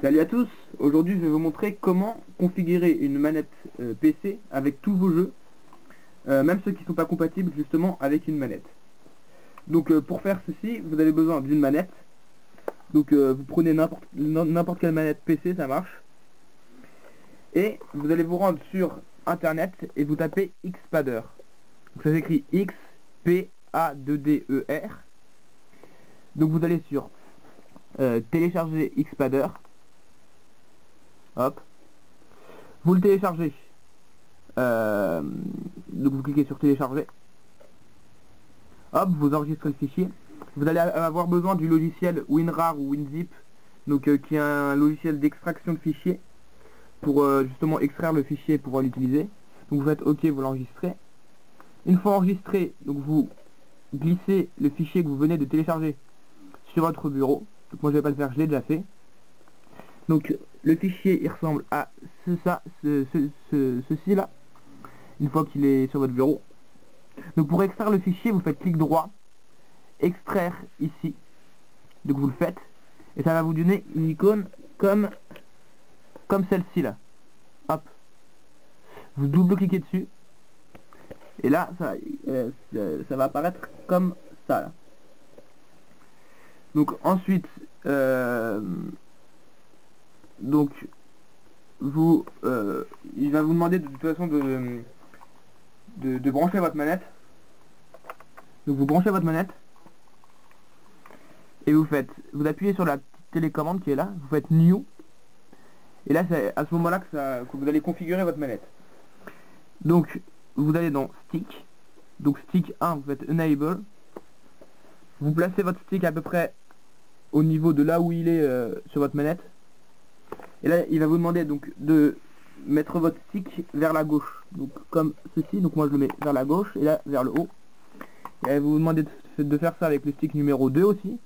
Salut à tous, aujourd'hui je vais vous montrer comment configurer une manette PC avec tous vos jeux, même ceux qui ne sont pas compatibles justement avec une manette. Donc pour faire ceci, vous avez besoin d'une manette. Donc vous prenez n'importe quelle manette PC, ça marche. Et vous allez vous rendre sur internet et vous tapez Xpadder. Donc ça s'écrit X-P-A-2-D-E-R. Donc vous allez sur télécharger Xpadder. Hop. Vous le téléchargez. Donc vous cliquez sur télécharger. Hop, vous enregistrez le fichier. Vous allez avoir besoin du logiciel WinRAR ou WinZip, donc qui est un logiciel d'extraction de fichiers pour justement extraire le fichier et pouvoir l'utiliser. Donc vous faites OK, vous l'enregistrez. Une fois enregistré, donc vous glissez le fichier que vous venez de télécharger sur votre bureau. Donc moi je vais pas le faire, je l'ai déjà fait. Donc le fichier il ressemble à ceci là, une fois qu'il est sur votre bureau. Donc pour extraire le fichier, vous faites clic droit, extraire ici. Donc vous le faites, et ça va vous donner une icône comme celle-ci là. Hop. Vous double-cliquez dessus, et là ça va apparaître comme ça là. Donc ensuite, donc vous il va vous demander de toute façon de brancher votre manette. Donc vous branchez votre manette et vous appuyez sur la petite télécommande qui est là, vous faites New, et là c'est à ce moment là que vous allez configurer votre manette. Donc vous allez dans Stick, donc Stick 1, vous faites Enable, vous placez votre stick à peu près au niveau de là où il est sur votre manette, et là il va vous demander donc de mettre votre stick vers la gauche, donc comme ceci. Donc moi je le mets vers la gauche et là vers le haut, et elle va vous demander de faire ça avec le stick numéro 2 aussi.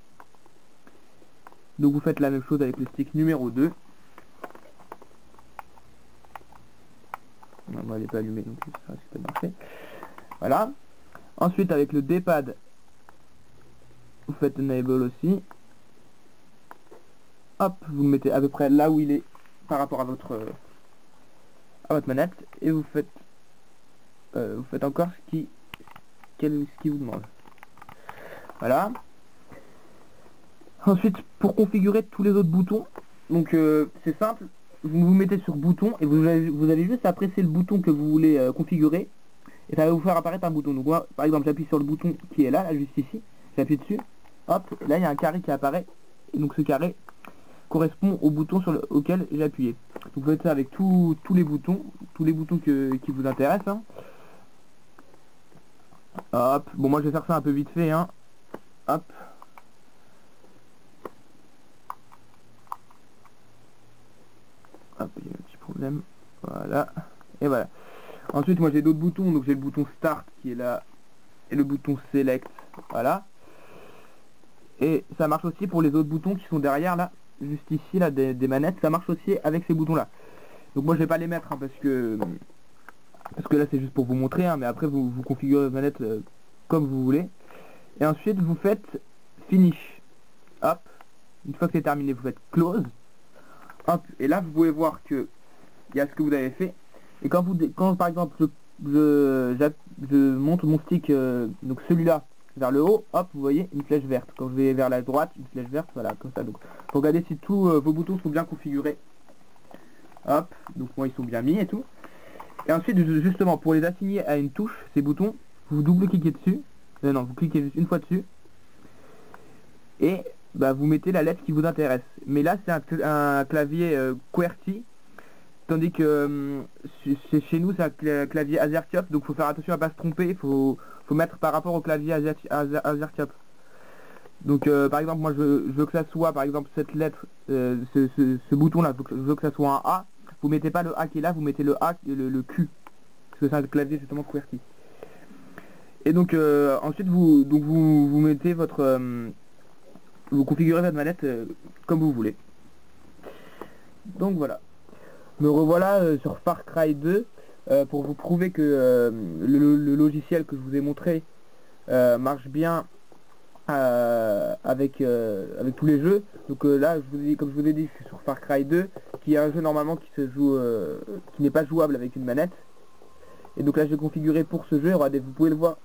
Donc vous faites la même chose avec le stick numéro 2. Non, moi elle n'est pas allumée, donc ça risque de marcher. Voilà. Ensuite avec le D-pad, vous faites Enable aussi. Hop, vous le mettez à peu près là où il est par rapport à votre manette, et vous faites encore ce qui vous demande. Voilà. Ensuite, pour configurer tous les autres boutons, donc c'est simple, vous vous mettez sur bouton et vous avez juste à presser le bouton que vous voulez configurer, et ça va vous faire apparaître un bouton. Donc moi, par exemple, j'appuie sur le bouton qui est là, juste ici, j'appuie dessus, hop, et là il y a un carré qui apparaît, et donc ce carré correspond au bouton auquel j'ai appuyé. Donc vous faites ça avec tous les boutons qui vous intéressent, hein. Hop, bon moi je vais faire ça un peu vite fait, hein. Hop. Hop, il y a un petit problème. Voilà. Et voilà. Ensuite moi j'ai d'autres boutons, donc j'ai le bouton Start qui est là, et le bouton Select. Voilà. Et ça marche aussi pour les autres boutons qui sont derrière là, juste ici là, des manettes. Ça marche aussi avec ces boutons là. Donc moi je vais pas les mettre, hein, parce que là c'est juste pour vous montrer, hein, mais après vous configurez la manette comme vous voulez. Et ensuite vous faites Finish. Hop. Une fois que c'est terminé, vous faites Close. Hop. Et là vous pouvez voir que il y a ce que vous avez fait. Et quand par exemple je monte mon stick, donc celui-là, vers le haut, hop, vous voyez une flèche verte. Quand je vais vers la droite, une flèche verte, voilà, comme ça. Donc faut regarder si tous vos boutons sont bien configurés. Hop, donc moi ils sont bien mis et tout. Et ensuite, justement, pour les assigner à une touche, ces boutons, vous double-cliquez dessus. Non, vous cliquez juste une fois dessus. Et bah, vous mettez la lettre qui vous intéresse. Mais là, c'est un clavier QWERTY. Tandis que chez nous, c'est un clavier AZERTYpe. Donc, faut faire attention à pas se tromper. Faut mettre par rapport au clavier AZERTYpe. Donc, par exemple, moi, je veux que ça soit, par exemple, cette lettre, ce bouton-là, je veux que ça soit un A. Vous mettez pas le A qui est là, vous mettez le A, le Q, parce que c'est un clavier justement QWERTY. Et donc ensuite vous mettez vous configurez votre manette comme vous voulez. Donc voilà. Me revoilà sur Far Cry 2 pour vous prouver que le logiciel que je vous ai montré marche bien avec tous les jeux. Donc là, comme je vous ai dit, je suis sur Far Cry 2, qui est un jeu normalement qui se joue, qui n'est pas jouable avec une manette. Et donc là, je vais configurer pour ce jeu. Regardez, vous pouvez le voir.